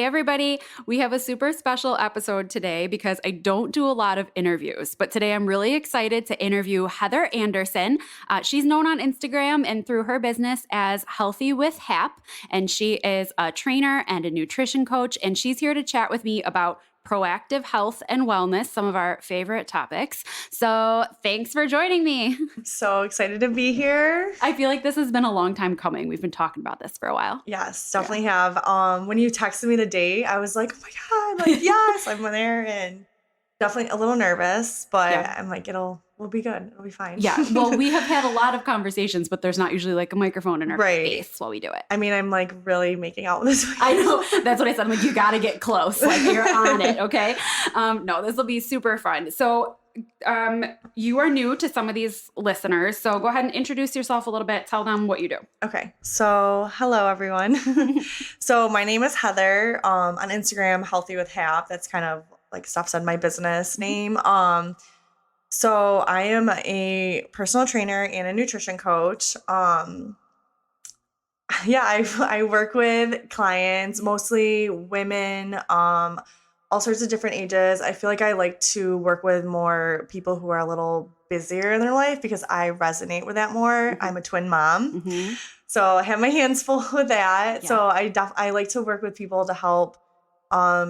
Hey, everybody. We have a super special episode today because I don't do a lot of interviews, but today I'm really excited to interview Heather Anderson. She's known on Instagram and through her business as Healthy with Hap, and she is a trainer and a nutrition coach, and she's here to chat with me about proactive health and wellness, some of our favorite topics. So thanks for joining me. So excited to be here. I feel like this has been a long time coming. We've been talking about this for a while. Yes, definitely have. When you texted me the date, I was like, oh my God, like, yes, I'm there, and definitely a little nervous, but I'm like, we'll be good. It'll be fine. Yeah. Well, we have had a lot of conversations, but there's not usually like a microphone in our face while we do it. I mean, I'm like really making out with this. I know. That's what I said. I'm like, you got to get close. Like you're on it. Okay. No, this will be super fun. So you are new to some of these listeners. So go ahead and introduce yourself a little bit. Tell them what you do. Okay. So hello, everyone. So my name is Heather. On Instagram, Healthy with Hap. That's kind of like Steph said, my business name. So I am a personal trainer and a nutrition coach. I work with clients, mostly women, all sorts of different ages. I feel like I like to work with more people who are a little busier in their life because I resonate with that more. Mm-hmm. I'm a twin mom. Mm-hmm. So I have my hands full with that. Yeah. So I like to work with people to help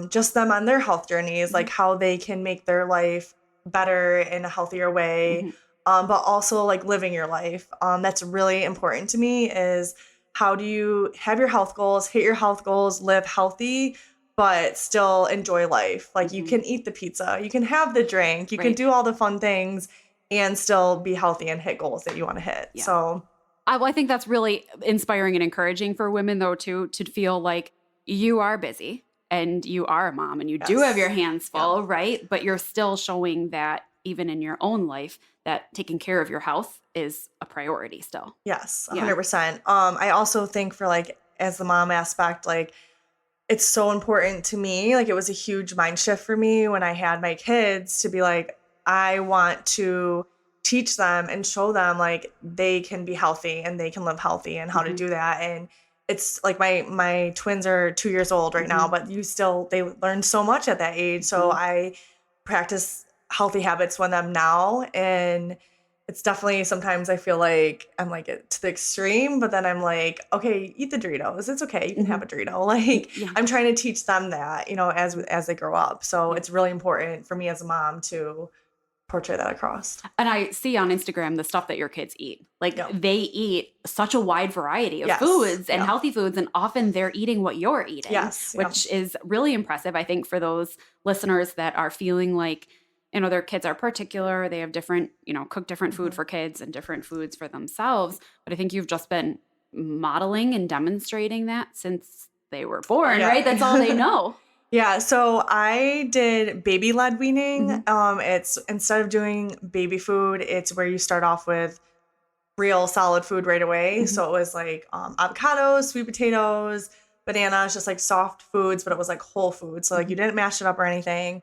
just them on their health journeys, mm-hmm. like how they can make their life better in a healthier way, mm-hmm. But also like living your life. That's really important to me is how do you have your health goals, hit your health goals, live healthy, but still enjoy life. Like mm-hmm. you can eat the pizza, you can have the drink, you can do all the fun things and still be healthy and hit goals that you want to hit. Yeah. So I think that's really inspiring and encouraging for women though, too, to feel like you are busy. And you are a mom and you do have your hands full, right? But you're still showing that even in your own life, that taking care of your health is a priority still. Yes, 100%. I also think for like, as the mom aspect, like it's so important to me. Like it was a huge mind shift for me when I had my kids to be like, I want to teach them and show them like they can be healthy and they can live healthy and how mm-hmm. to do that. And it's like my twins are 2 years old right mm-hmm. now, but they learn so much at that age. So mm-hmm. I practice healthy habits with them now. And it's definitely sometimes I feel like I'm like to the extreme, but then I'm like, okay, eat the Doritos. It's okay. You can mm-hmm. have a Dorito. Like I'm trying to teach them that, as they grow up. So it's really important for me as a mom to portray that across. And I see on Instagram the stuff that your kids eat. Like they eat such a wide variety of foods and healthy foods, and often they're eating what you're eating, which is really impressive, I think, for those listeners that are feeling like, their kids are particular. They have different, cook different food for kids and different foods for themselves. But I think you've just been modeling and demonstrating that since they were born, right? That's all they know. Yeah, so I did baby-led weaning. Mm-hmm. It's instead of doing baby food, it's where you start off with real solid food right away. Mm-hmm. So it was like avocados, sweet potatoes, bananas, just like soft foods, but it was like whole food. So like you didn't mash it up or anything.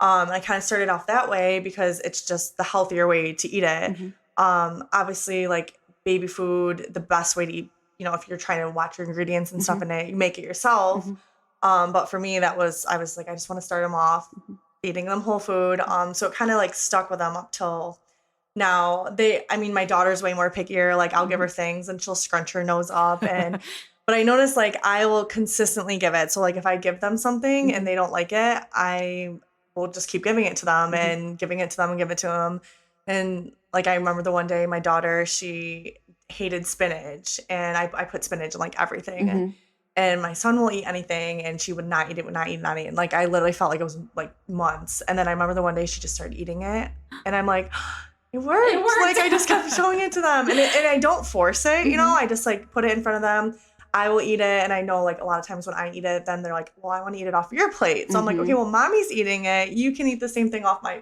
I kind of started off that way because it's just the healthier way to eat it. Mm-hmm. Obviously, like baby food, the best way to eat, if you're trying to watch your ingredients and mm-hmm. stuff in it, you make it yourself. Mm-hmm. But for me, I was like, I just want to start them off feeding them whole food. So it kind of like stuck with them up till now. My daughter's way more pickier. Like I'll give her things and she'll scrunch her nose up. But I noticed like I will consistently give it. So like if I give them something and they don't like it, I will just keep giving it to them and giving it to them and give it to them. And like, I remember the one day my daughter, she hated spinach and I put spinach in like everything. Mm-hmm. And my son will eat anything, and she would not eat it, And like, I literally felt like it was like months. And then I remember the one day she just started eating it. And I'm like, it worked. Like, I just kept showing it to them. And I don't force it, I just like put it in front of them. I will eat it. And I know like a lot of times when I eat it, then they're like, well, I want to eat it off your plate. So I'm like, okay, well, mommy's eating it. You can eat the same thing off my,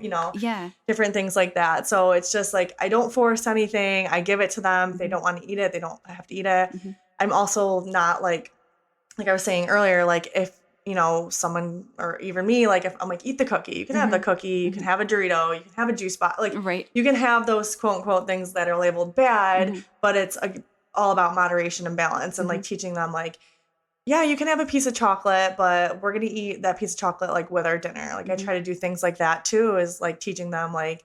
different things like that. So it's just like, I don't force anything. I give it to them. If they don't want to eat it, they don't have to eat it. Mm-hmm. I'm also not like I was saying earlier, like if, someone or even me, like if I'm like, eat the cookie, you can have the cookie, you can have a Dorito, you can have a juice box, like you can have those quote unquote things that are labeled bad, but it's all about moderation and balance and like teaching them like Yeah, you can have a piece of chocolate, but we're gonna eat that piece of chocolate like with our dinner. Like I try to do things like that too, is like teaching them like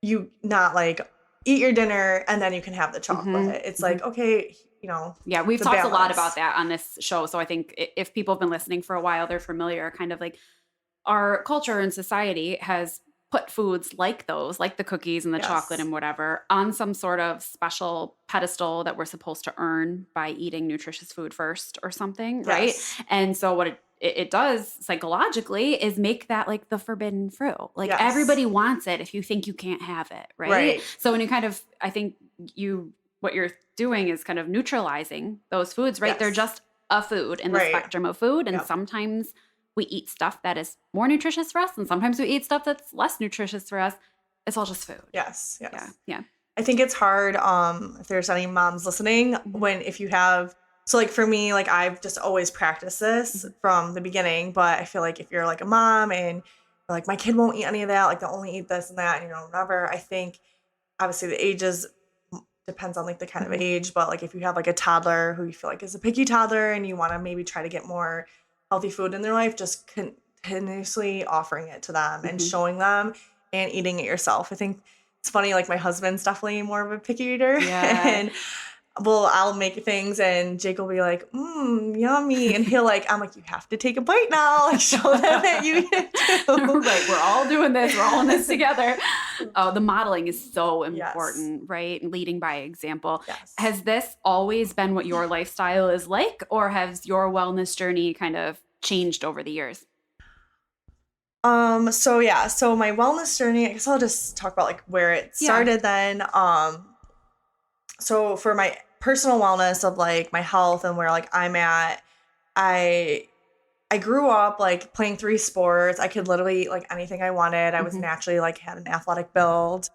you not like eat your dinner and then you can have the chocolate. It's like, okay, Yeah, we've the talked a lot about balance. that on this show. So I think if people have been listening for a while, they're familiar kind of like our culture and society has put foods like those, like the cookies and the chocolate Yes. and whatever, on some sort of special pedestal that we're supposed to earn by eating nutritious food first or something, right? Yes. And so what it does psychologically is make that like the forbidden fruit. Like Yes. everybody wants it if you think you can't have it, right? Right. So when you kind of, I think what you're doing is kind of neutralizing those foods, right? They're Yes. just a food in the Right. spectrum of food. And Yep. sometimes we eat stuff that is more nutritious for us, and sometimes we eat stuff that's less nutritious for us. It's all just food. Yes. Yeah. Yes. Yeah. I think it's hard, if there's any moms listening, Mhm. if you have, so like for me, like I've just always practiced this Mhm. from the beginning, but I feel like if you're like a mom and you're like, my kid won't eat any of that, like they'll only eat this and that, whatever. I think obviously the ages depends on like the kind of Mhm. age, but like if you have like a toddler who you feel like is a picky toddler and you want to maybe try to get more healthy food in their life, just continuously offering it to them and Mhm. showing them and eating it yourself. I think it's funny, like my husband's definitely more of a picky eater Yeah. and well, I'll make things and Jake will be like, yummy. And I'm like, you have to take a bite now. Like, show them that you eat it too. Right. We're all doing this. We're all in this together. Oh, the modeling is so Yes. important, right? Leading by example. Yes. Has this always been what your lifestyle is like, or has your wellness journey kind of changed over the years? So yeah, so my wellness journey, I guess I'll just talk about like where it Yeah. started then. So for my personal wellness of like my health and where like I'm at, I I grew up like playing three sports. I could literally eat like anything I wanted. I was Hmm. naturally like had an athletic build.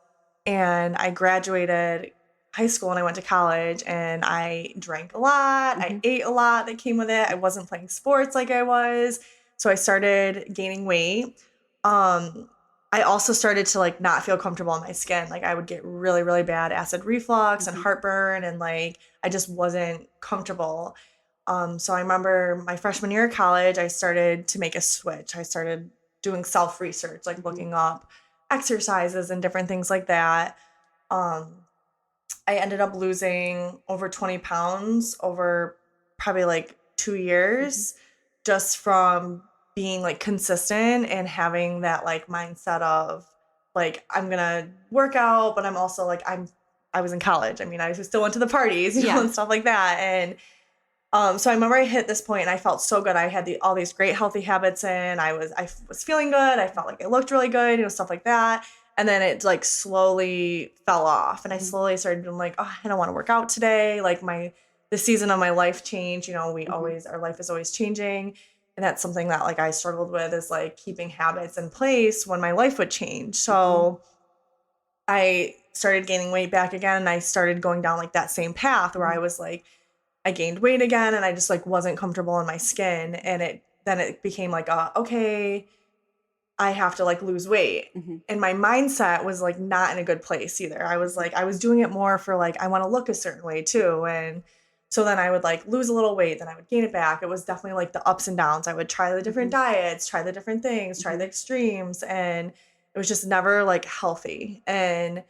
And I graduated high school and I went to college and I drank a lot. I Hmm. ate a lot that came with it. I wasn't playing sports like I was. So I started gaining weight. Um I also started to like not feel comfortable in my skin. Like I would get really, really bad acid reflux and Hmm. heartburn and like I just wasn't comfortable. So I remember my freshman year of college, I started to make a switch. I started doing self research, like Hmm. looking up exercises and different things like that. Um, I ended up losing over 20 pounds over probably like 2 years just from being like consistent and having that like mindset of like, I'm gonna work out, but I'm also like, I was in college. I mean, I still went to the parties, Yeah. and stuff like that. And so I remember I hit this point and I felt so good. I had all these great healthy habits in. I was feeling good. I felt like I looked really good, stuff like that. And then it like slowly fell off. And I Hmm. slowly started being like, oh, I don't want to work out today. Like the season of my life changed. Hmm. Our life is always changing. And that's something that like I struggled with is like keeping habits in place when my life would change. Hmm. So I started gaining weight back again and I started going down like that same path where Hmm. I was like, I gained weight again and I just like wasn't comfortable in my skin and it became like okay, I have to like lose weight. Hmm. And my mindset was like not in a good place either. I was like I was doing it more for like I want to look a certain way too and so then I would like lose a little weight, then I would gain it back. It was definitely like the ups and downs. I would try the different Hmm. diets, try the different things, try Hmm. the extremes and it was just never like healthy. And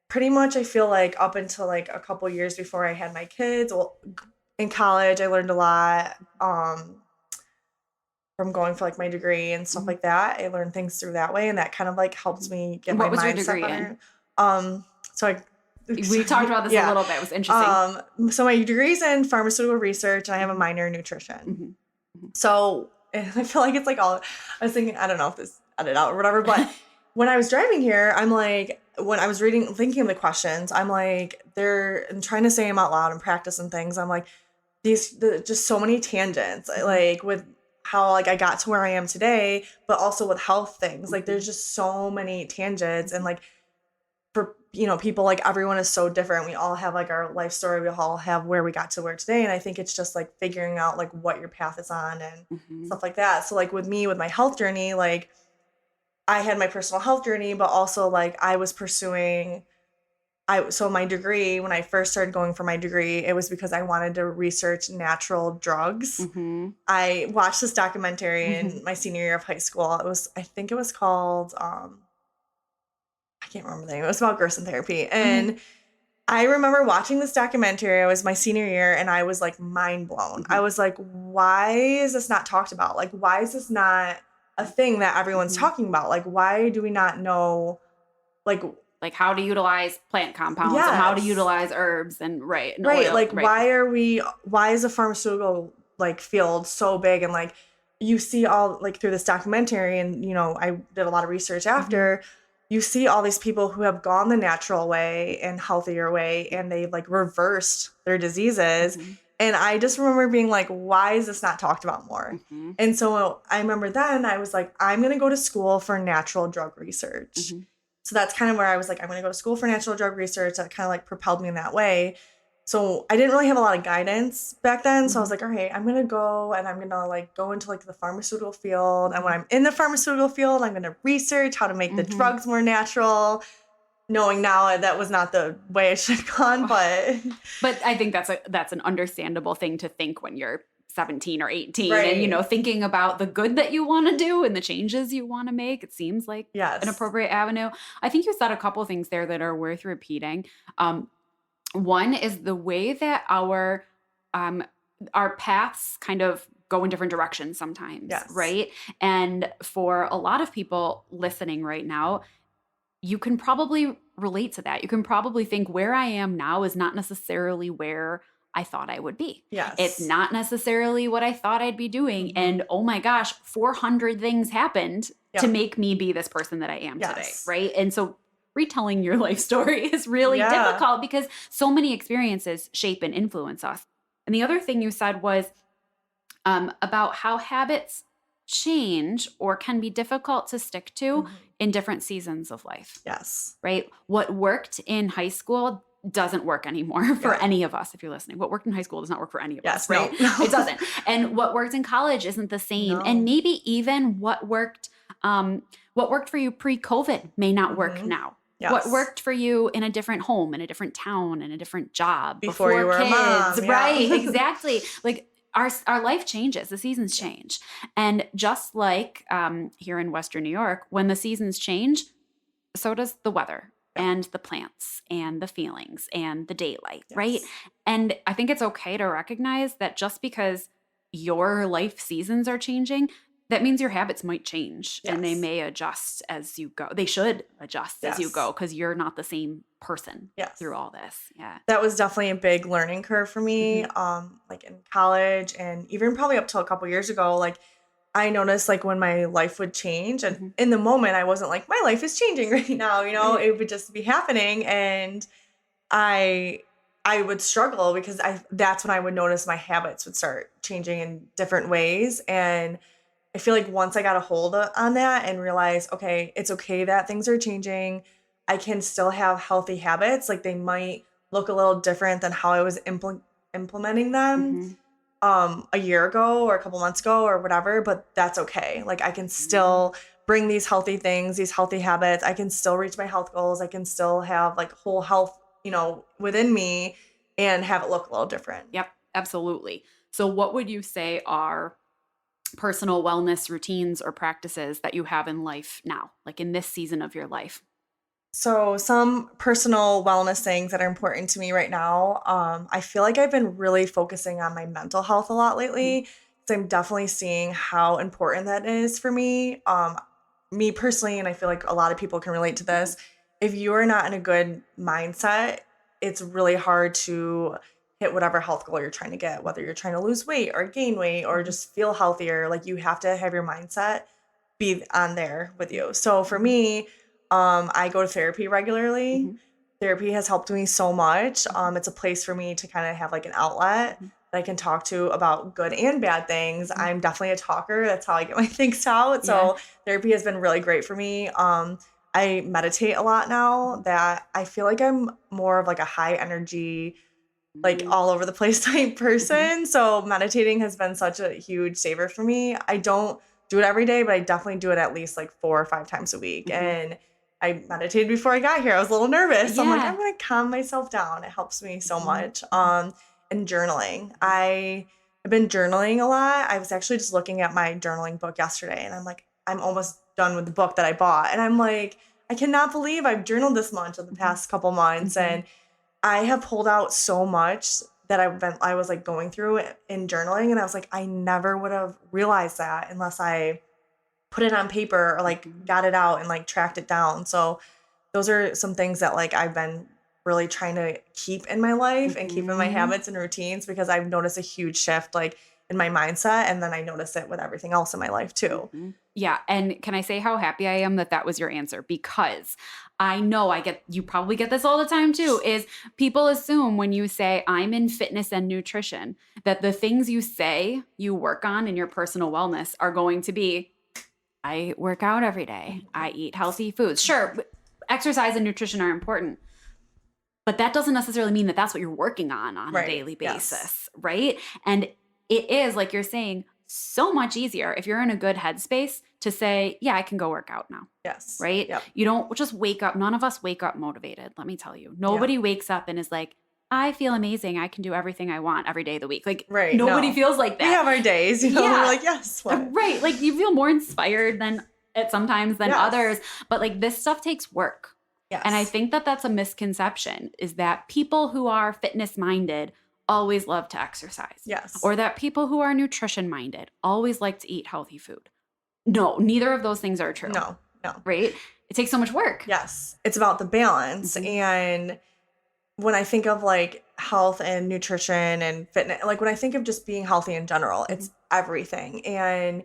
pretty much I feel like up until like a couple years before I had my kids, well, in college I learned a lot from going for like my degree and stuff Hmm. like that. I learned things through that way and that kind of like helped me get my What was your mindset degree in? better. So I We talked sorry, about this a yeah. little bit. It was interesting. So my degree's in pharmaceutical research and I have a Hmm. minor in nutrition. Hmm. Hmm. So and I feel like it's like all I was thinking, I don't know if this edit out or whatever, but when I was driving here, I'm like, when I was thinking of the questions, I'm like, I'm trying to say them out loud and practicing things. I'm like, just so many tangents, Hmm. like with how like I got to where I am today, but also with health things. Like Hmm. there's just so many tangents and like for people like everyone is so different. We all have like our life story. We all have where we got to where today. And I think it's just like figuring out like what your path is on and Hmm. stuff like that. So like with me, with my health journey, like I had my personal health journey, but also like I was pursuing so my degree, when I first started going for my degree, it was because I wanted to research natural drugs. Mm-hmm. I watched this documentary in my senior year of high school. I think it was called, I can't remember the name. It was about Gerson therapy. And I remember watching this documentary. It was my senior year, and I was like mind blown. I was like, why is this not talked about? Like, why is this not a thing that everyone's talking about? Like, why do we not know, like how to utilize plant compounds and how to utilize herbs and and oil, like why is a pharmaceutical like field so big? And like you see all like through this documentary, and you know, I did a lot of research after, you see all these people who have gone the natural way and healthier way, and they like reversed their diseases. And I just remember being like, why is this not talked about more? And so I remember then I was like, I'm going to go to school for natural drug research. So that's kind of where I was like, I'm going to go to school for natural drug research. That kind of like propelled me in that way. So I didn't really have a lot of guidance back then. So I was like, all right, I'm going to go and I'm going to like go into like the pharmaceutical field. And when I'm in the pharmaceutical field, I'm going to research how to make the drugs more natural. Knowing now that was not the way it should have gone, but I think that's an understandable thing to think when you're 17 or 18 and, you know, thinking about the good that you want to do and the changes you want to make. It seems like an appropriate avenue. I think you said a couple of things there that are worth repeating. One is the way that our paths kind of go in different directions sometimes, right? And for a lot of people listening right now, you can probably relate to that. You can probably think where I am now is not necessarily where I thought I would be. It's not necessarily what I thought I'd be doing. And oh my gosh, 400 things happened to make me be this person that I am today, right? And so retelling your life story is really difficult because so many experiences shape and influence us. And the other thing you said was about how habits change or can be difficult to stick to in different seasons of life. Right? What worked in high school doesn't work anymore for any of us, if you're listening. What worked in high school does not work for any of us, right? No. It doesn't. And what worked in college isn't the same. No. And maybe even what worked for you pre-COVID may not work now. What worked for you in a different home, in a different town, in a different job, before you were kids, a mom. Right, exactly. Like our life changes, the seasons change. And just like here in Western New York, when the seasons change, so does the weather and the plants and the feelings and the daylight, right? And I think it's okay to recognize that just because your life seasons are changing, that means your habits might change and they may adjust as you go. They should adjust as you go because you're not the same person through all this. That was definitely a big learning curve for me, like in college and even probably up till a couple years ago. Like I noticed like when my life would change and in the moment I wasn't like, my life is changing right now, you know, it would just be happening. And I would struggle because that's when I would notice my habits would start changing in different ways. And I feel like once I got a hold on that and realized, okay, it's okay that things are changing. I can still have healthy habits. Like they might look a little different than how I was implementing them a year ago or a couple months ago or whatever, but that's okay. Like I can still bring these healthy things, these healthy habits. I can still reach my health goals. I can still have like whole health, you know, within me and have it look a little different. Yep, absolutely. So what would you say are personal wellness routines or practices that you have in life now, like in this season of your life? So some personal wellness things that are important to me right now. I feel like I've been really focusing on my mental health a lot lately. So I'm definitely seeing how important that is for me. Me personally, and I feel like a lot of people can relate to this. If you are not in a good mindset, it's really hard to hit whatever health goal you're trying to get, whether you're trying to lose weight or gain weight or just feel healthier. Like you have to have your mindset be on there with you. So for me, I go to therapy regularly. Therapy has helped me so much. It's a place for me to kind of have like an outlet that I can talk to about good and bad things. I'm definitely a talker. That's how I get my things out. So therapy has been really great for me. I meditate a lot now that I feel like I'm more of like a high energy, like all over the place type person. So meditating has been such a huge saver for me. I don't do it every day, but I definitely do it at least like 4 or 5 times a week. And I meditated before I got here. I was a little nervous. So I'm like, Yeah. I'm going to calm myself down. It helps me so much. And journaling. I've been journaling a lot. I was actually just looking at my journaling book yesterday, and I'm like, I'm almost done with the book that I bought. And I'm like, I cannot believe I've journaled this much in the past couple months. And I have pulled out so much that I was like going through it in journaling. And I was like, I never would have realized that unless I put it on paper or like got it out and like tracked it down. So those are some things that like I've been really trying to keep in my life and keep in my habits and routines, because I've noticed a huge shift like in my mindset, and then I notice it with everything else in my life too. Yeah. And can I say how happy I am that that was your answer? Because I know you probably get this all the time too, is people assume when you say I'm in fitness and nutrition, that the things you say you work on in your personal wellness are going to be, I work out every day. I eat healthy foods. Sure, exercise and nutrition are important, but that doesn't necessarily mean that that's what you're working on a daily basis, right? And it is, like you're saying, so much easier if you're in a good headspace to say, yeah, I can go work out now. Yes. Right? Yep. You don't just wake up. None of us wake up motivated. Let me tell you. Nobody wakes up and is like, I feel amazing. I can do everything I want every day of the week. Like nobody feels like that. We have our days, we're like, yes. What? Right. Like you feel more inspired than at sometimes than others. But like this stuff takes work. Yes. And I think that that's a misconception, is that people who are fitness minded always love to exercise. Yes. Or that people who are nutrition minded always like to eat healthy food. No, neither of those things are true. No. Right? It takes so much work. Yes. It's about the balance. And when I think of like health and nutrition and fitness, like when I think of just being healthy in general, it's everything. And,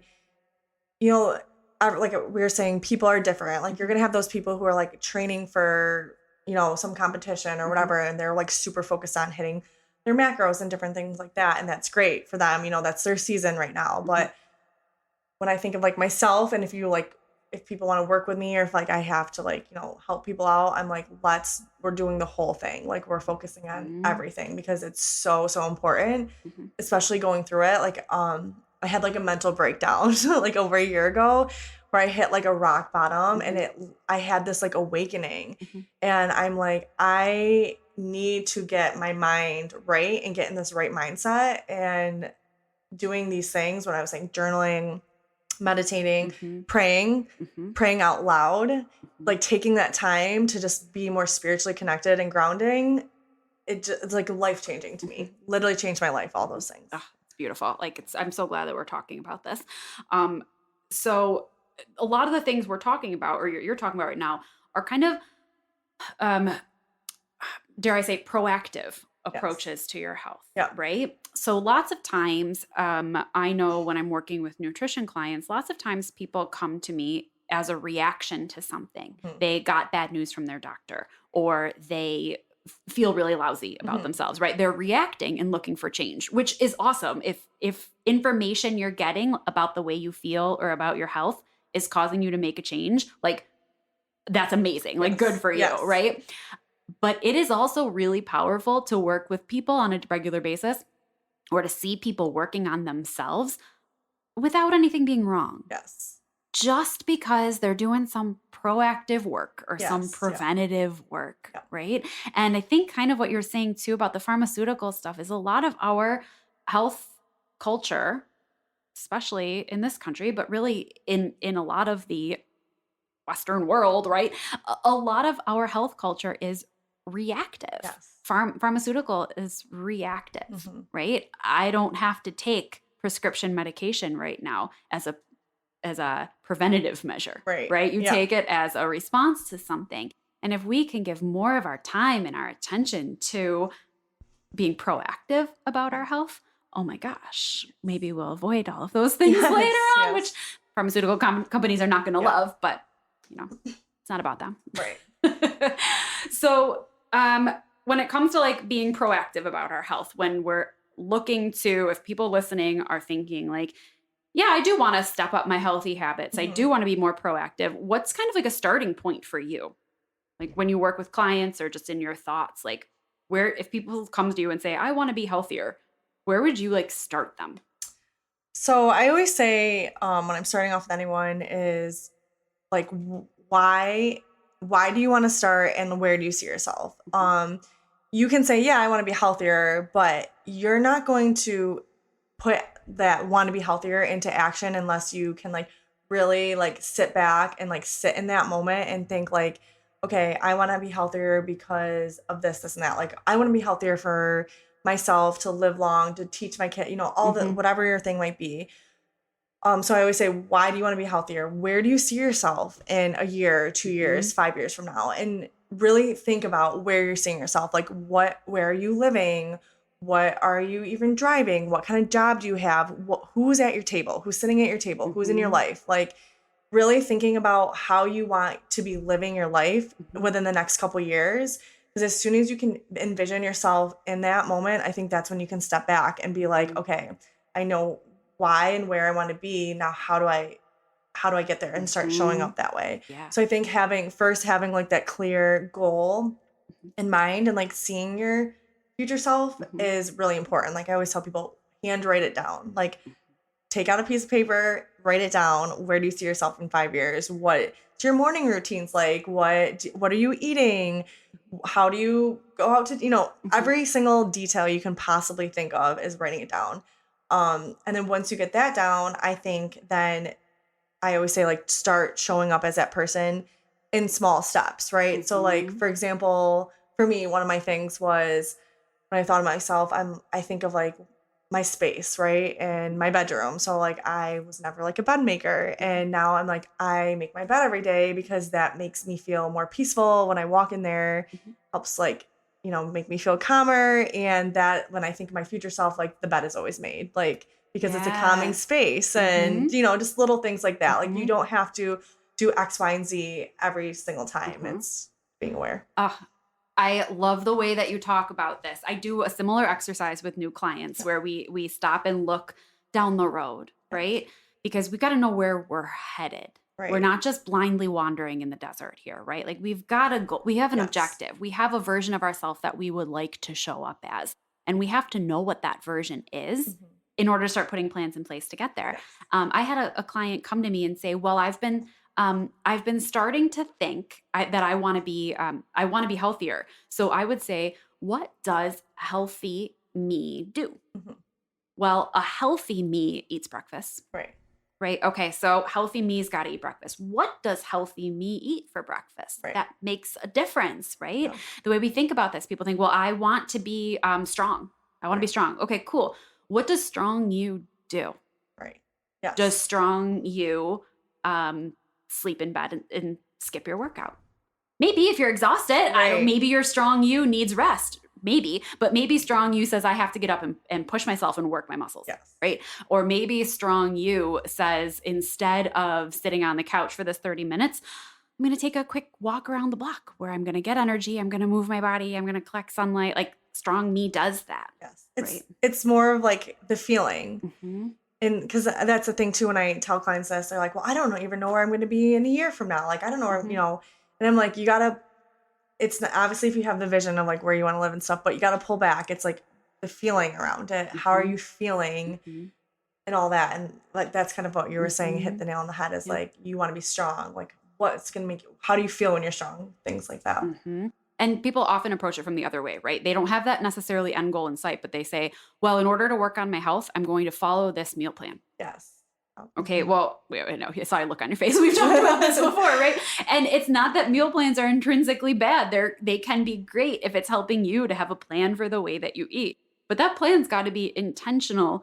like we were saying, people are different. Like you're going to have those people who are like training for, some competition or whatever, and they're like super focused on hitting their macros and different things like that. And that's great for them. That's their season right now. But when I think of like myself, and if people want to work with me, or if like I have to like, help people out, I'm like, we're doing the whole thing. Like we're focusing on everything, because it's so, so important, especially going through it. Like, I had like a mental breakdown like over a year ago, where I hit like a rock bottom, and I had this like awakening, and I'm like, I need to get my mind right and get in this right mindset, and doing these things, when I was saying journaling, meditating, praying out loud, like taking that time to just be more spiritually connected and grounding. It's like life-changing to me. Literally changed my life, all those things. Oh, it's beautiful. Like I'm so glad that we're talking about this. So a lot of the things we're talking about, or you're talking about right now, are kind of, dare I say, proactive approaches to your health. Yeah. Right. So lots of times, I know when I'm working with nutrition clients, lots of times people come to me as a reaction to something. They got bad news from their doctor, or they feel really lousy about themselves, right? They're reacting and looking for change, which is awesome. If information you're getting about the way you feel or about your health is causing you to make a change, like that's amazing. Like good for you, right? But it is also really powerful to work with people on a regular basis, or to see people working on themselves without anything being wrong. Yes. Just because they're doing some proactive work or some preventative work, right? And I think kind of what you're saying too about the pharmaceutical stuff is a lot of our health culture, especially in this country, but really in a lot of the Western world, right? A lot of our health culture is reactive. Yes. Pharmaceutical is reactive, right? I don't have to take prescription medication right now as a preventative measure, right? You take it as a response to something. And if we can give more of our time and our attention to being proactive about our health, oh my gosh, maybe we'll avoid all of those things later on, which pharmaceutical companies are not going to love, but it's not about them. Right. So, when it comes to like being proactive about our health, when we're looking to, if people listening are thinking like, yeah, I do want to step up my healthy habits, I do want to be more proactive, what's kind of like a starting point for you? Like when you work with clients, or just in your thoughts, like if people come to you and say, I want to be healthier, where would you like start them? So I always say, when I'm starting off with anyone, is like, why why do you want to start and where do you see yourself? You can say, yeah, I want to be healthier, but you're not going to put that want to be healthier into action unless you can like really like sit back and like sit in that moment and think like, okay, I want to be healthier because of this, and that. Like, I want to be healthier for myself, to live long, to teach my kid, all the whatever your thing might be. So I always say, why do you want to be healthier? Where do you see yourself in a year, 2 years, 5 years from now? And really think about where you're seeing yourself. Like, where are you living? What are you even driving? What kind of job do you have? Who's at your table? Who's sitting at your table? Who's in your life? Like, really thinking about how you want to be living your life within the next couple years. Because as soon as you can envision yourself in that moment, I think that's when you can step back and be like, okay, I know why and where I want to be. Now, how do I get there and start showing up that way? Yeah. So I think having like that clear goal in mind and like seeing your future self is really important. Like, I always tell people, handwrite it down. Like, take out a piece of paper, write it down. Where do you see yourself in 5 years? What's your morning routines like? What are you eating? How do you go out to, every single detail you can possibly think of is writing it down. And then once you get that down, I think then I always say, like, start showing up as that person in small steps, right? So like, for example, for me, one of my things was when I thought of myself, I think of like my space, right? And my bedroom. So like, I was never like a bed maker. And now I'm like, I make my bed every day because that makes me feel more peaceful when I walk in there, helps like, make me feel calmer. And that when I think of my future self, like, the bed is always made, like, because it's a calming space and, just little things like that. Like, you don't have to do X, Y, and Z every single time. It's being aware. I love the way that you talk about this. I do a similar exercise with new clients where we stop and look down the road, right? Because we got to know where we're headed. Right. We're not just blindly wandering in the desert here, right? Like, we've got to go. We have an objective. We have a version of ourselves that we would like to show up as. And we have to know what that version is in order to start putting plans in place to get there. I had a client come to me and say, well, I've been starting to think that I want to be healthier. So I would say, what does healthy me do? Well, a healthy me eats breakfast. Right. Okay. So healthy me's got to eat breakfast. What does healthy me eat for breakfast? That makes a difference, right? Yeah. The way we think about this, people think, well, I want to be strong. I want to be strong. Okay, cool. What does strong you do? Right. Yes. Does strong you sleep in bed and skip your workout? Maybe if you're exhausted, maybe your strong you needs rest. Maybe, but maybe strong you says, I have to get up and push myself and work my muscles, right? Or maybe strong you says, instead of sitting on the couch for this 30 minutes, I'm going to take a quick walk around the block where I'm going to get energy. I'm going to move my body. I'm going to collect sunlight. Like, strong me does that. Yes. It's more of like the feeling. And because that's the thing too, when I tell clients this, they're like, well, I don't even know where I'm going to be in a year from now. Like, I don't know where, and I'm like, it's not, obviously if you have the vision of like where you want to live and stuff, but you got to pull back. It's like the feeling around it. How are you feeling and all that? And like, that's kind of what you were saying, hit the nail on the head, is like, you want to be strong. Like, what's going to make you, how do you feel when you're strong? Things like that. And people often approach it from the other way, right? They don't have that necessarily end goal in sight, but they say, well, in order to work on my health, I'm going to follow this meal plan. Yes. Okay, well, I know, I saw a look on your face. We've talked about this before, right? And it's not that meal plans are intrinsically bad. They can be great if it's helping you to have a plan for the way that you eat. But that plan's got to be intentionally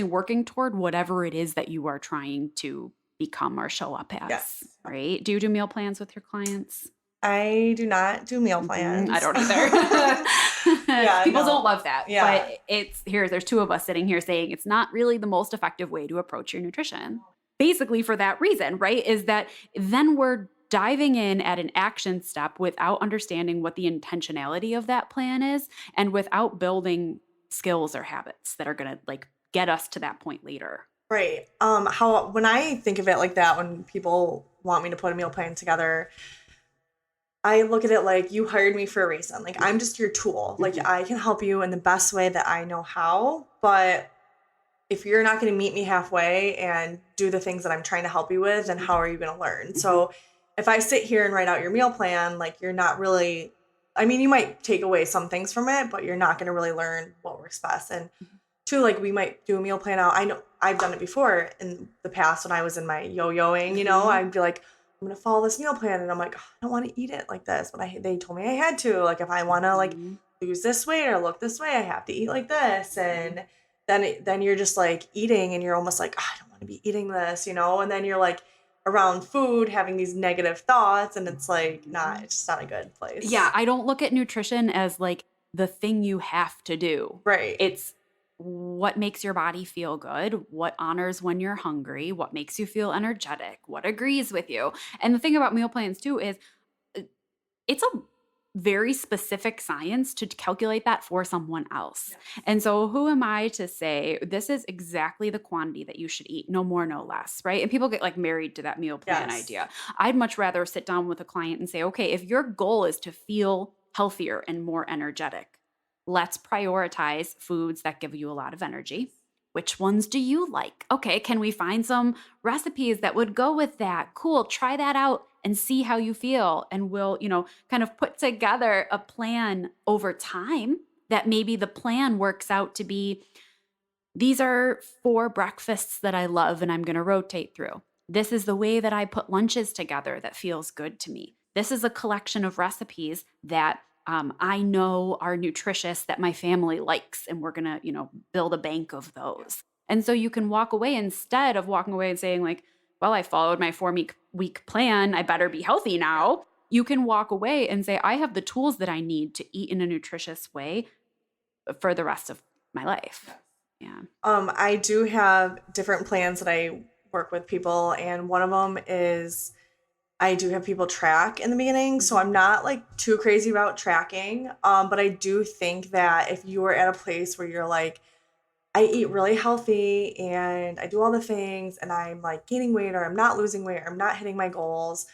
working toward whatever it is that you are trying to become or show up as, right? Do you do meal plans with your clients? I do not do meal plans. I don't either. People don't love that. But there's two of us sitting here saying it's not really the most effective way to approach your nutrition. Basically for that reason, right? Is that then we're diving in at an action step without understanding what the intentionality of that plan is and without building skills or habits that are going to like get us to that point later. Right. When I think of it like that, when people want me to put a meal plan together, I look at it like, you hired me for a reason. Like, I'm just your tool. Like, I can help you in the best way that I know how. But if you're not going to meet me halfway and do the things that I'm trying to help you with, then how are you going to learn? So if I sit here and write out your meal plan, like you're not really, I mean, you might take away some things from it, but you're not going to really learn what works best. And two, like we might do a meal plan out. I know I've done it before in the past when I was in my yo-yoing, you know, I'd be like, I'm going to follow this meal plan. And I'm like, oh, I don't want to eat it like this, but they told me I had to, like, if I want to like lose this weight or look this way, I have to eat like this. And then you're just like eating and you're almost like, oh, I don't want to be eating this, you know? And then you're like around food having these negative thoughts and it's like, it's just not a good place. Yeah. I don't look at nutrition as like the thing you have to do. Right. It's what makes your body feel good, what honors when you're hungry, what makes you feel energetic, what agrees with you. And the thing about meal plans too is it's a very specific science to calculate that for someone else. Yes. And so who am I to say this is exactly the quantity that you should eat, no more, no less, right? And people get like married to that meal plan idea. I'd much rather sit down with a client and say, okay, if your goal is to feel healthier and more energetic, let's prioritize foods that give you a lot of energy. Which ones do you like? Okay, can we find some recipes that would go with that? Cool, try that out and see how you feel. And we'll, kind of put together a plan over time that maybe the plan works out to be, these are 4 breakfasts that I love and I'm going to rotate through. This is the way that I put lunches together that feels good to me. This is a collection of recipes that I know are nutritious that my family likes, and we're going to, build a bank of those. And so you can walk away instead of walking away and saying like, well, I followed my 4-week plan. I better be healthy now. You can walk away and say, I have the tools that I need to eat in a nutritious way for the rest of my life. Yeah. I do have different plans that I work with people, and one of them is I do have people track in the beginning, so I'm not like too crazy about tracking. But I do think that if you are at a place where you're like, I eat really healthy and I do all the things and I'm like gaining weight or I'm not losing weight or I'm not hitting my goals.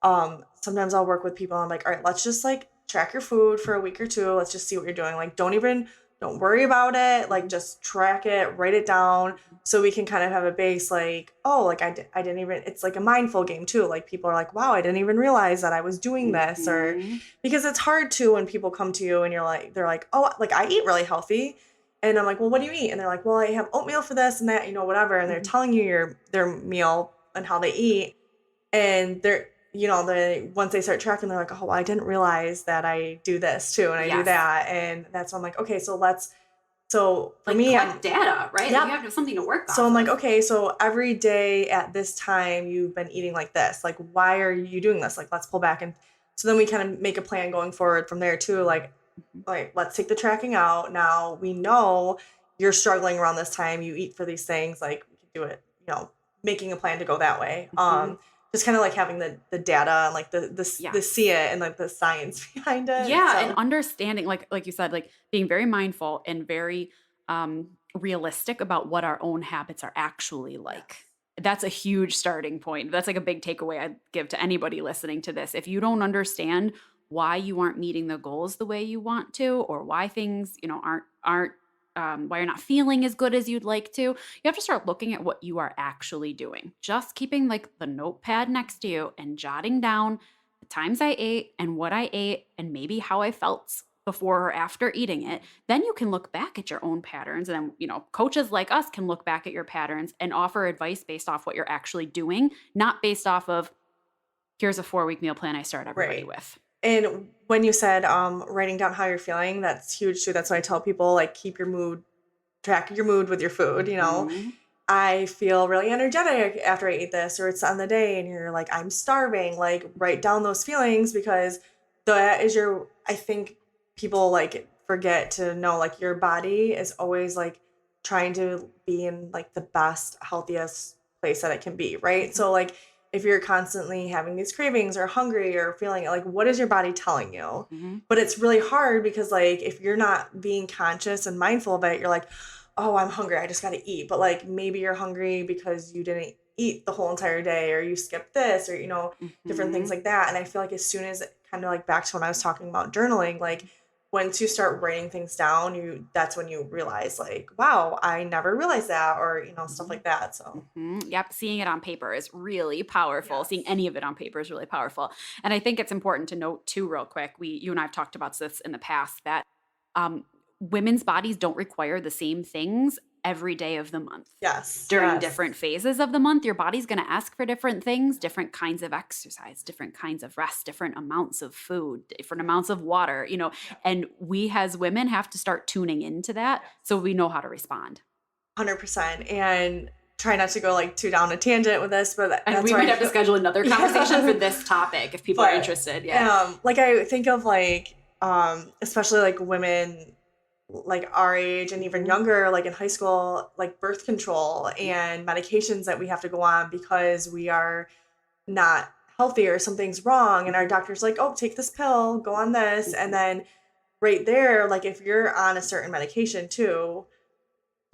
Sometimes I'll work with people and I'm like, all right, let's just like track your food for a week or two. Let's just see what you're doing. Like, don't worry about it. Like, just track it, write it down so we can kind of have a base like, oh, like I didn't even, it's like a mindful game too. Like people are like, wow, I didn't even realize that I was doing this. Or because it's hard too when people come to you and they're like, oh, like I eat really healthy. And I'm like, well, what do you eat? And they're like, well, I have oatmeal for this and that, whatever. And they're telling you their meal and how they eat. And they're, once they start tracking, they're like, oh, well, I didn't realize that I do this too. And I do that. And that's when I'm like, okay, so for like me, collect data, right? Yeah. Like you have to have something to work on. So I'm like, okay, so every day at this time you've been eating like this. Like, why are you doing this? Like, let's pull back. And so then we kind of make a plan going forward from there too. Like, let's take the tracking out. Now we know you're struggling around this time. You eat for these things. Like, we can do it, making a plan to go that way. Just kind of like having the data and like the see it and like the science behind it. Yeah. And understanding, like you said, like being very mindful and very realistic about what our own habits are actually like. That's a huge starting point. That's like a big takeaway I'd give to anybody listening to this. If you don't understand why you aren't meeting the goals the way you want to, or why things, aren't why you're not feeling as good as you'd like to, you have to start looking at what you are actually doing. Just keeping like the notepad next to you and jotting down the times I ate and what I ate and maybe how I felt before or after eating it. Then you can look back at your own patterns. And then, coaches like us can look back at your patterns and offer advice based off what you're actually doing, not based off of, here's a 4-week meal plan I start everybody with. And when you said writing down how you're feeling, that's huge too. That's why I tell people, like, track your mood with your food. I feel really energetic after I eat this, or it's on the day and you're like, I'm starving. Like, write down those feelings, because that is I think people like forget to know, like, your body is always like trying to be in like the best, healthiest place that it can be. Right. So like, if you're constantly having these cravings or hungry or feeling like, what is your body telling you? But it's really hard because like, if you're not being conscious and mindful of it, you're like, oh, I'm hungry, I just got to eat. But like, maybe you're hungry because you didn't eat the whole entire day, or you skipped this, or, different things like that. And I feel like as soon as kind of like back to when I was talking about journaling, like once you start writing things down, that's when you realize like, wow, I never realized that, or, stuff like that. So Yep. Seeing it on paper is really powerful. yes. Seeing any of it on paper is really powerful. And I think it's important to note too, real quick, you and I have talked about this in the past, that women's bodies don't require the same things every day of the month. Yes. During different phases of the month, your body's going to ask for different things, different kinds of exercise, different kinds of rest, different amounts of food, different amounts of water, and we as women have to start tuning into that so we know how to respond. 100%. And try not to go like too down a tangent with this, but and we might have to schedule another conversation for this topic if people are interested. Yeah. Like I think of like, especially like women like our age and even younger, like in high school, like birth control and medications that we have to go on because we are not healthy or something's wrong. And our doctor's like, oh, take this pill, go on this. And then right there, like if you're on a certain medication too,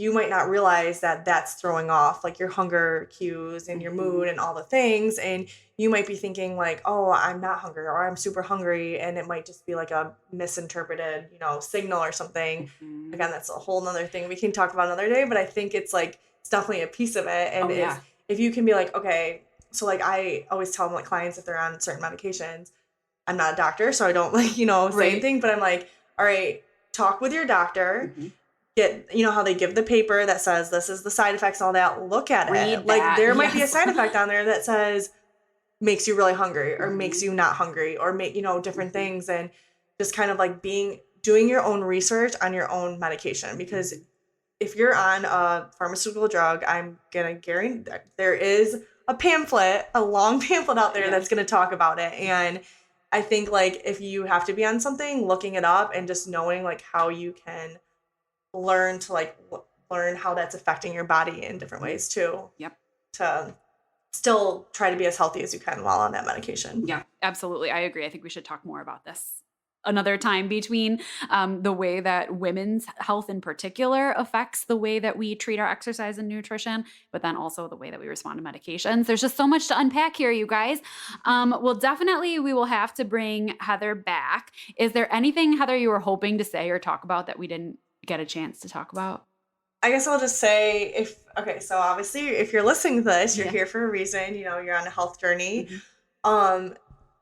you might not realize that that's throwing off like your hunger cues and your mood and all the things. And you might be thinking like, oh, I'm not hungry or I'm super hungry. And it might just be like a misinterpreted, signal or something. Again, that's a whole nother thing we can talk about another day, but I think it's definitely a piece of it. And if you can be like, okay, so like I always tell my clients if they're on certain medications, I'm not a doctor, so I don't say anything, but I'm like, all right, talk with your doctor. Get, how they give the paper that says this is the side effects and all that. Look at it. Like there might be a side effect on there that says makes you really hungry or makes you not hungry or make, different things, and just kind of like doing your own research on your own medication. Because if you're on a pharmaceutical drug, I'm going to guarantee that there is a long pamphlet out there that's going to talk about it. And I think like if you have to be on something, looking it up and just knowing like how you can learn how that's affecting your body in different ways too. Yep. To still try to be as healthy as you can while on that medication. Yeah, absolutely. I agree. I think we should talk more about this another time, between the way that women's health in particular affects the way that we treat our exercise and nutrition, but then also the way that we respond to medications. There's just so much to unpack here, you guys. Well, definitely we will have to bring Heather back. Is there anything, Heather, you were hoping to say or talk about that we didn't get a chance to talk about? I guess I'll just say so obviously if you're listening to this, you're here for a reason, you're on a health journey.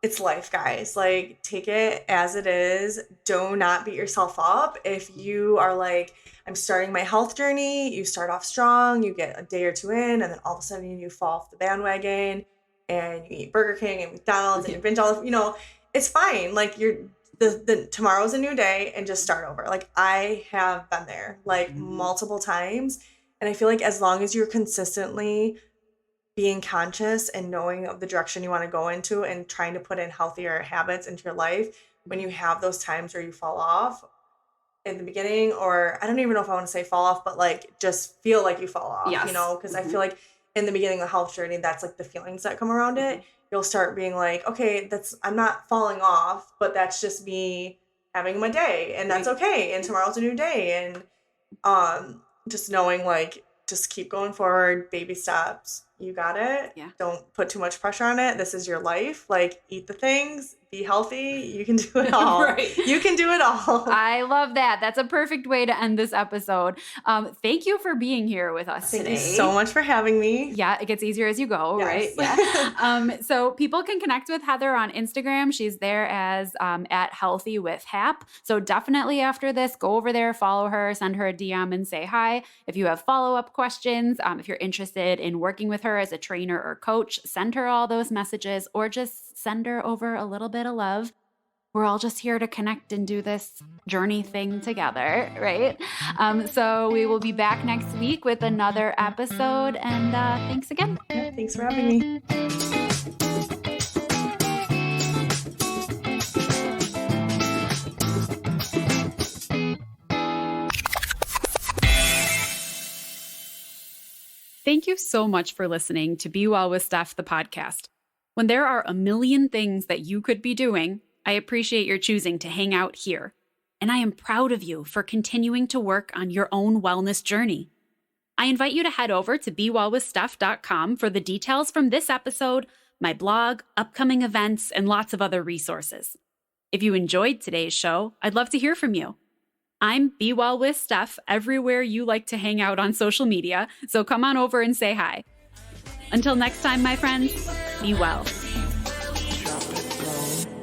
It's life, guys. Like take it as it is. Do not beat yourself up. If you are like, I'm starting my health journey, you start off strong, you get a day or two in, and then all of a sudden you fall off the bandwagon and you eat Burger King and McDonald's and you binge all of, it's fine. Like the tomorrow's a new day and just start over. Like I have been there like multiple times. And I feel like as long as you're consistently being conscious and knowing of the direction you want to go into and trying to put in healthier habits into your life, when you have those times where you fall off in the beginning, or I don't even know if I want to say fall off, but like just feel like you fall off, because I feel like in the beginning of the health journey, that's like the feelings that come around it. You'll start being like, okay, I'm not falling off, but that's just me having my day and that's okay. And tomorrow's a new day. And just knowing like, just keep going forward, baby steps. You got it. Yeah. Don't put too much pressure on it. This is your life. Like eat the things, be healthy. You can do it all. Right. You can do it all. I love that. That's a perfect way to end this episode. Thank you for being here with us today. Thank you so much for having me. Yeah, it gets easier as you go, right? Yeah. So people can connect with Heather on Instagram. She's there as at Healthy with Hap. So definitely after this, go over there, follow her, send her a DM and say hi. If you have follow-up questions, if you're interested in working with her as a trainer or coach, send her all those messages or just send her over a little bit of love. We're all just here to connect and do this journey thing together, right? So we will be back next week with another episode. And thanks again. Yeah, thanks for having me. Thank you so much for listening to Be Well with Steph, the podcast. When there are a million things that you could be doing, I appreciate your choosing to hang out here. And I am proud of you for continuing to work on your own wellness journey. I invite you to head over to BeWellWithSteph.com for the details from this episode, my blog, upcoming events, and lots of other resources. If you enjoyed today's show, I'd love to hear from you. I'm Be Well with Steph everywhere you like to hang out on social media, so come on over and say hi. Until next time, my friends, be well.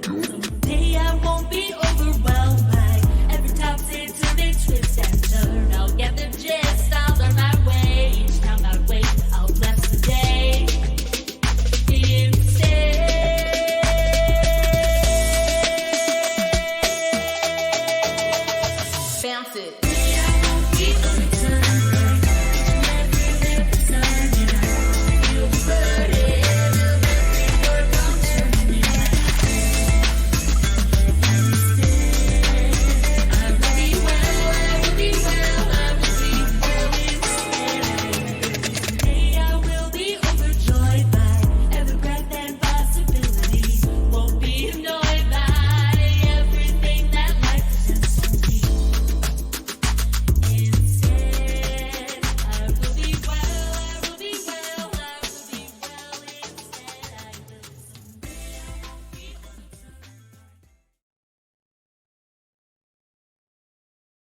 Today I won't be overwhelmed by every topic till they twist and turn. I'll get the gist, I'll learn my way. Each time I wait, I'll bless the day. Bounce it.